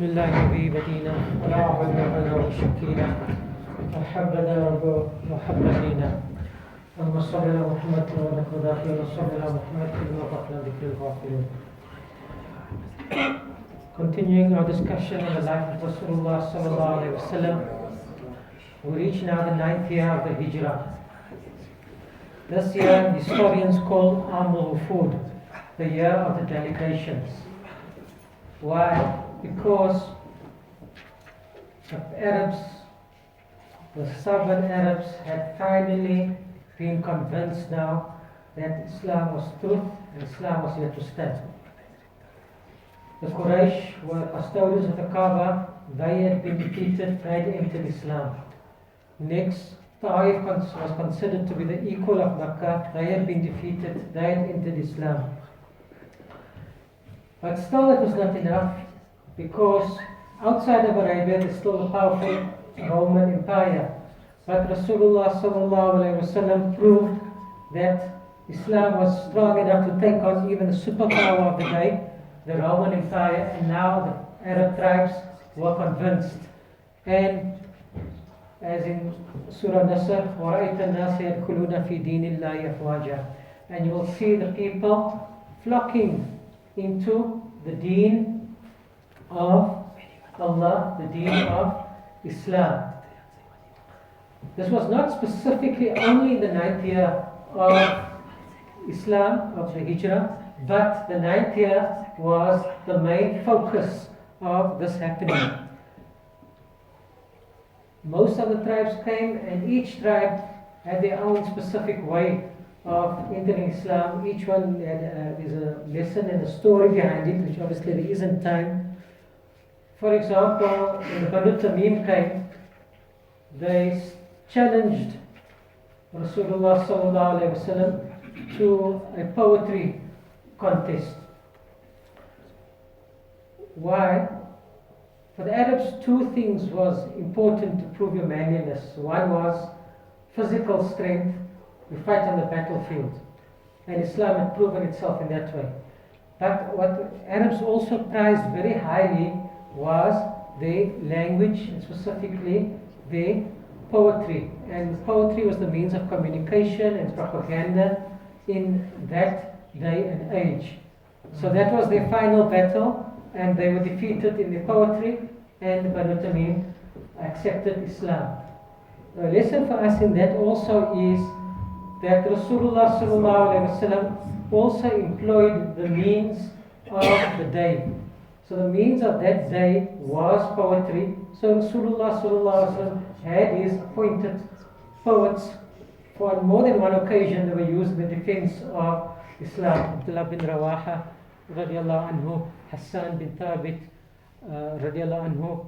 بسم الله الذي بدينا ولا عبدنا غير شكينا وحبنا رب وحبنا اللهم صل على محمد وعلى آله وصحبه على محمد كما قفنا ذكر الغافلين. Continuing our discussion on the life of Rasulullah sallallahu alaihi wasallam, we reach now the 9th year of the Hijrah. This year historians call ʿAmul the year of the delegations. Why? Because the Arabs, the stubborn Arabs, had finally been convinced now that Islam was truth and Islam was here to stay. The Quraysh were custodians of the Kaaba. They had been defeated, they had entered Islam. Next, Taif was considered to be the equal of Makkah. They had been defeated, they had entered Islam. But still it was not enough, because outside of Arabia there's still a powerful Roman Empire. But Rasulullah sallallahu alaihi wasallam proved that Islam was strong enough to take on even the superpower of the day, the Roman Empire, and now the Arab tribes were convinced. And as in Surah Nasr, وَرَأَيْتَ النَّاسَ يَدْخُلُونَ فِي دِينِ اللَّهِ أَفْوَاجًا, and you will see the people flocking into the deen of Allah, the deen of Islam. This was not specifically only in the 9th year of Islam, of the Hijrah, but the 9th year was the main focus of this happening. Most of the tribes came, and each tribe had their own specific way of entering Islam. Each one had there's a lesson and a story behind it, which obviously there isn't time. For example, when the Banū Tamīm came, they challenged Rasulullah sallallahu alaihi wasallam to a poetry contest. Why? For the Arabs, two things was important to prove your manliness. One was physical strength. You fight on the battlefield, and Islam had proven itself in that way. But what Arabs also prized very highly was their language, and specifically their poetry. And poetry was the means of communication and propaganda in that day and age. So that was their final battle, and they were defeated in their poetry, and Banū Tamīm accepted Islam. The lesson for us in that also is that Rasulullah sallallahu alaihi wasallam also employed the means of the day. So the means of that day was poetry. So Rasulullah sallallahu alaihi wasallam had his appointed poets. For more than one occasion they were used in the defense of Islam. Abdullah bin Rawaha radiallahu anhu, Hassan bin Thabit radiallahu anhu,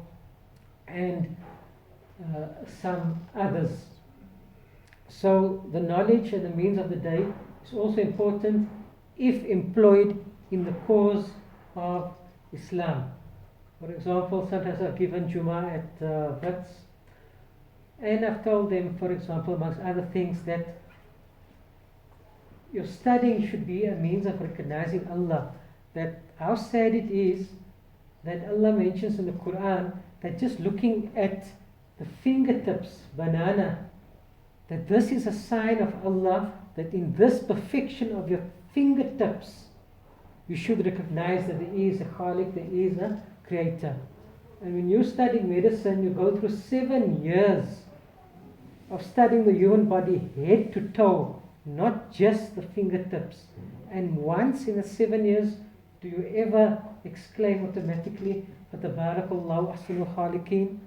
and some others. So the knowledge and the means of the day is also important if employed in the cause of Islam. For example, sometimes I've given Jummah at Wits, and I've told them, for example, amongst other things, that your studying should be a means of recognizing Allah. That how sad it is that Allah mentions in the Quran that just looking at the fingertips, banana, that this is a sign of Allah, that in this perfection of your fingertips you should recognize that there is a Khaliq, there is a Creator. And when you study medicine, you go through 7 years of studying the human body head to toe, not just the fingertips. And once in the 7 years do you ever exclaim automatically, Tabarakallahu ahsanul khaliqeen,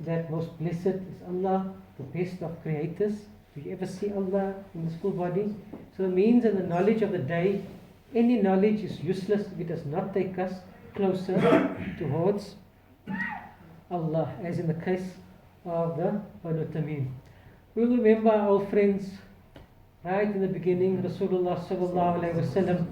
that most blessed is Allah, the best of creators? Do you ever see Allah in this full body? So the means and the knowledge of the day, any knowledge is useless if it does not take us closer towards Allah, as in the case of the Banū Tamīm. We'll remember our old friends right in the beginning. Rasulullah sallallahu alaihi wasallam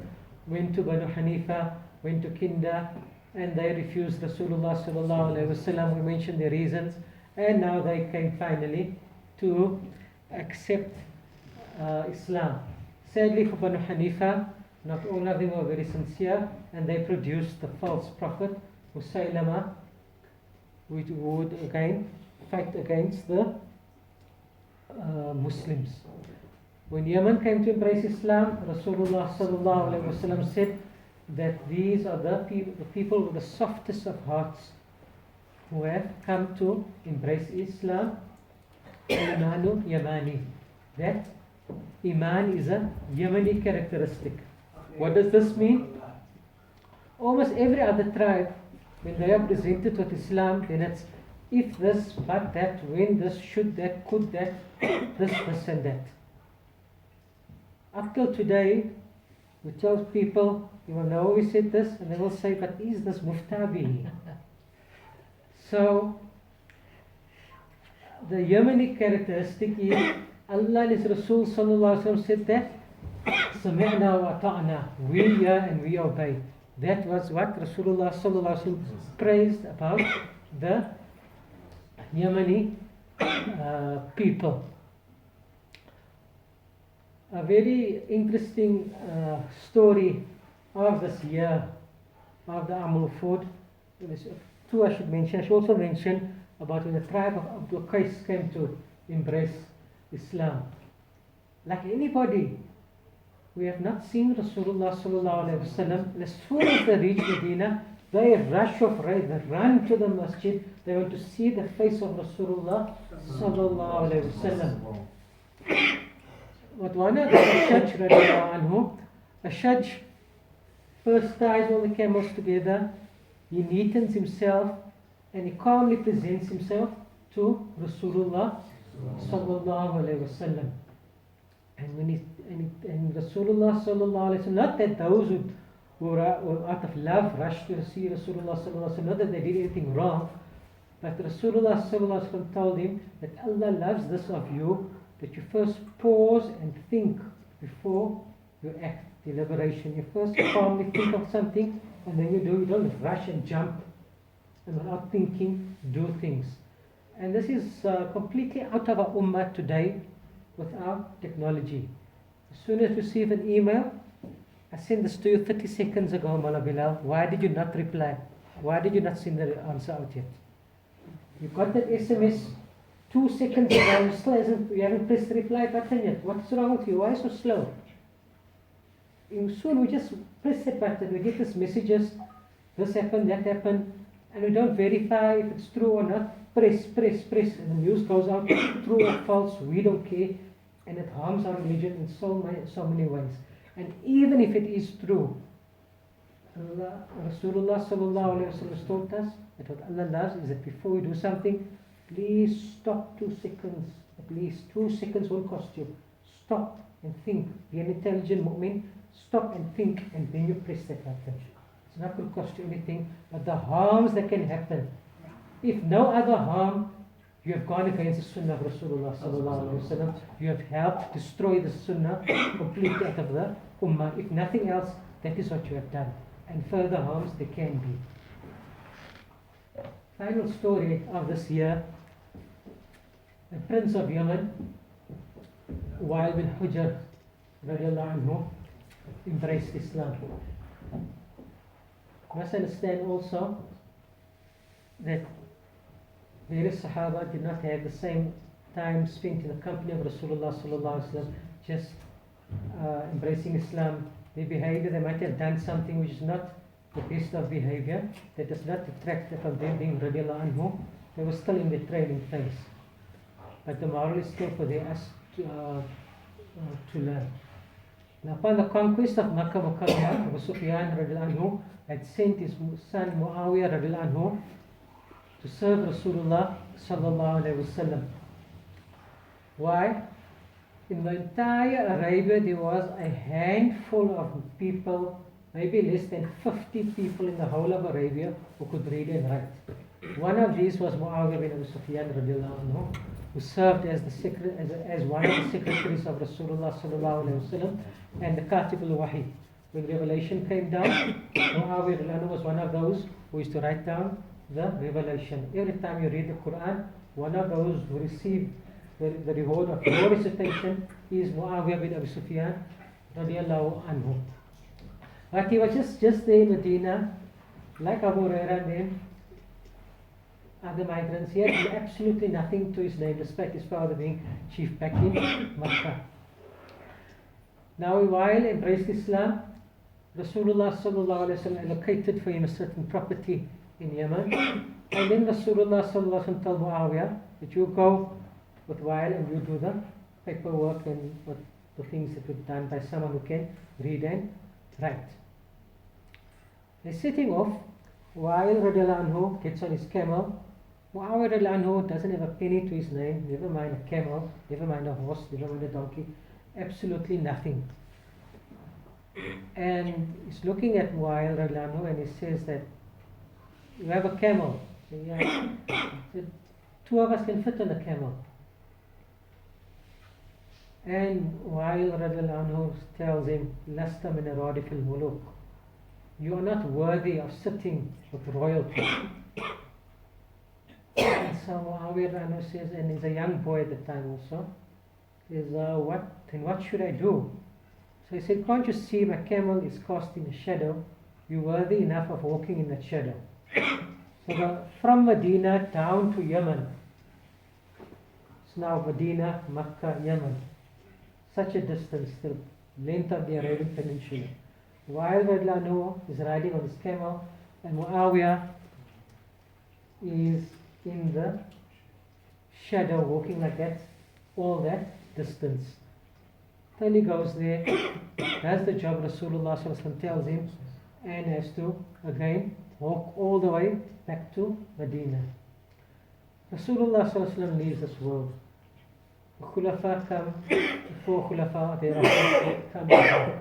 went to Banū Hanifa, went to Kinda, and they refused Rasulullah sallallahu alaihi wasallam. We mentioned their reasons, and now they came finally to accept Islam. Sadly for Banū Hanifa, not all of them were very sincere, and they produced the false prophet Musaylama, which would again fight against the Muslims. When Yemen came to embrace Islam, Rasulullah sallallahu alaihi wasallam said that these are the people with the softest of hearts who have come to embrace Islam. Imanu Yamani. That Iman is a Yemeni characteristic. What does this mean? Almost every other tribe, when they are presented with Islam, then it's if this, but that, when this, should that, could that, this and that. Up till today, we tell people, you will know we said this, and they will say, but is this muftabi? So, the Yemeni characteristic is, Allah and His Rasul sallallahu alaihi wasallam said that, Sami'na wa ta'na, we hear and we obey. That was what Rasulullah sallallahu alaihi wasallam praised about the Yemeni people. A very interesting story of this year of the Amul Ford. Two I should mention. I should also mention about when the tribe of Ḥabdul Qays came to embrace Islam. Like anybody, we have not seen Rasulullah sallallahu alaihi wasallam. And as soon as they reach Medina, they rush off, they run to the masjid. They want to see the face of Rasulullah sallallahu alaihi wasallam. But one of the Asajj radiallahu anhu, Asajj first ties all the camels together. He neatens himself and he calmly presents himself to Rasulullah sallallahu alaihi wasallam. And when and Rasulullah sallallahu alaihi wasallam, not that those who were out of love rushed to see Rasulullah sallallahu alaihi wasallam, not that they did anything wrong, but Rasulullah sallallahu alaihi wasallam told him that Allah loves this of you, that you first pause and think before you act. Deliberation. You first calmly think of something and then you do. You don't rush and jump and without thinking do things. And this is completely out of our ummah today with our technology. As soon as you receive an email, I sent this to you 30 seconds ago, Mawla Bilal. Why did you not reply? Why did you not send the answer out yet? You got that SMS 2 seconds ago, you haven't pressed the reply button yet. What's wrong with you? Why so slow? Soon we just press that button, we get these messages, this happened, that happened, and we don't verify if it's true or not. Press, and the news goes out, true or false, we don't care, and it harms our religion in so many ways. And even if it is true, Rasulullah sallallahu alaihi wasallam told us that what Allah does is that before we do something, please stop 2 seconds, at least 2 seconds won't cost you. Stop and think. Be an intelligent mu'min. Stop and think, and then you press that button. It's not going to cost you anything, but the harms that can happen. If no other harm, you have gone against the sunnah of Rasulullah sallallahu alaihi wasallam. You have helped destroy the sunnah completely out of the ummah. If nothing else, that is what you have done. And further harms there can be. Final story of this year. The Prince of Yemen, Wa'il bin Hujr radiallahu anhu, embraced Islam. You must understand also that various Sahaba did not have the same time spent in the company of Rasulullah sallallahu alaihi wasallam, just embracing Islam. Their behavior, they might have done something which is not the best of behavior. That does not detract from them being radiallahu anhu. They were still in the training phase. But the moral is still for us to learn. Now, upon the conquest of Makkah Mukarramah, Abu Sufyan radiallahu anhu had sent his son Muawiyah radiallahu anhu to serve Rasulullah sallallahu alaihi wasallam. Why? In the entire Arabia there was a handful of people, maybe less than 50 people in the whole of Arabia who could read and write. One of these was Muawiyah bin Abu Sufyan radiallahu anhu, who served as one of the secretaries of Rasulullah sallallahu alaihi wasallam and the Katib al-Wahi. When revelation came down, Muawiyah radiallahu anhu was one of those who used to write down the revelation. Every time you read the Quran, one of those who received the reward of your recitation is Muawiyah bin Abu Sufyan radiallahu anhu. But he was just there in Medina, like Abu Hurairah then, other migrants, he had absolutely nothing to his name despite his father being chief back in Makkah. Now while he embraced Islam, Rasulullah sallallahu alaihi wasallam allocated for him a certain property in Yemen, and then Rasulullah sallallahu alaihi wasallam told Muawiyah that you go with Wail and you do the paperwork and what the things that were done by someone who can read and write. They're setting off. Wail radiallahu anhu gets on his camel. Muawiyah radiallahu anhu doesn't have a penny to his name, never mind a camel, never mind a horse, never mind a donkey, absolutely nothing. And he's looking at Wail radiallahu anhu and he says that, you have a camel. Yeah. So 2 of us can fit on a camel. And Wail radiallahu anhu tells him, Lasta min aradifil muluk. You are not worthy of sitting with royalty. And so Muawiyah radiallahu anhu says, and he's a young boy at the time also, says, what should I do? So he said, can't you see my camel is casting a shadow? You're worthy enough of walking in that shadow. So from Medina down to Yemen, it's now Medina, Makkah, Yemen. Such a distance, the length of the Arabian Peninsula. While radiallahu anhu is riding on his camel, and Muawiyah is in the shadow, walking like that, all that distance. Then he goes there, does the job Rasulullah tells him, and has to again walk all the way back to Medina. Rasulullah leaves this world. The Khulafa come, the 4 Khulafa thereafter come down.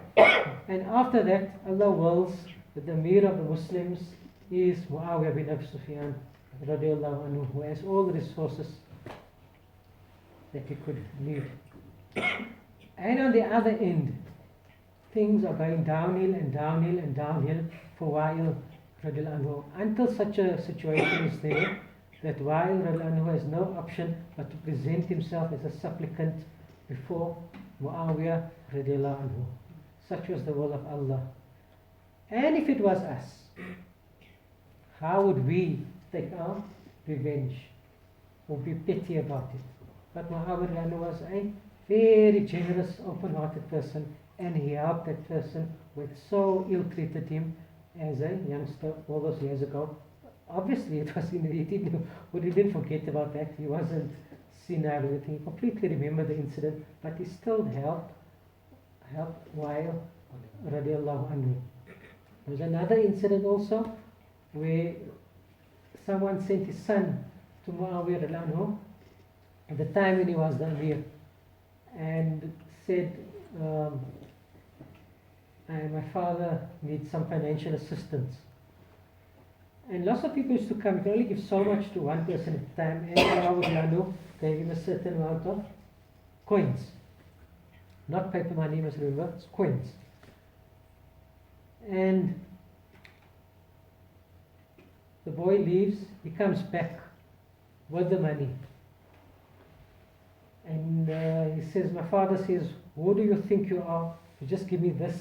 And after that, Allah wills that the Amir of the Muslims is Muawiyah bin Abi Sufyan radiallahu anhu, who has all the resources that he could need. And on the other end, things are going downhill and downhill and downhill for Wail radiallahu anhu, until such a situation is there that Wail radiallahu anhu has no option but to present himself as a supplicant before Muawiyah radiallahu anhu. Such was the will of Allah. And if it was us, how would we take our revenge or be petty about it? But Muawiyah radiallahu anhu was a very generous, open-hearted person, and he helped that person who had so ill-treated him as a youngster all those years ago. Obviously, it was he didn't forget about that. He wasn't senile or anything. He completely remembered the incident, but he still helped Wail radiallahu anhu. There was another incident also where someone sent his son to Muawiyah radiallahu anhu at the time when he was the Amir, and said, my father needs some financial assistance. And lots of people used to come. You can only give so much to one person at a time. And Muawiyah gave him a certain amount of coins. Not paper money, you must remember, it's coins. And the boy leaves, he comes back with the money. And he says, my father says, who do you think you are to just give me this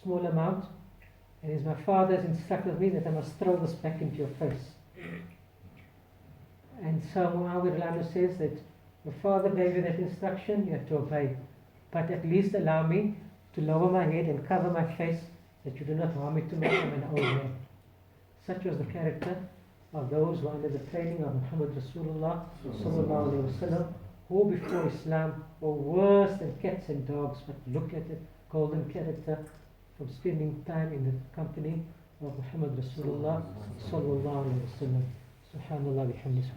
small amount? And as my father has instructed me that I must throw this back into your face. And so Muawiyah says that your father gave you that instruction, you have to obey. But at least allow me to lower my head and cover my face, that you do not harm me too much. I'm an old man. Such was the character of those who were under the training of Muhammad Rasulullah sallallahu alaihi wasallam, who before Islam were worse than cats and dogs. But look at it, golden character from spending time in the company of Muhammad Rasulullah sallallahu alaihi wasallam. Subhanallah bihamdihi.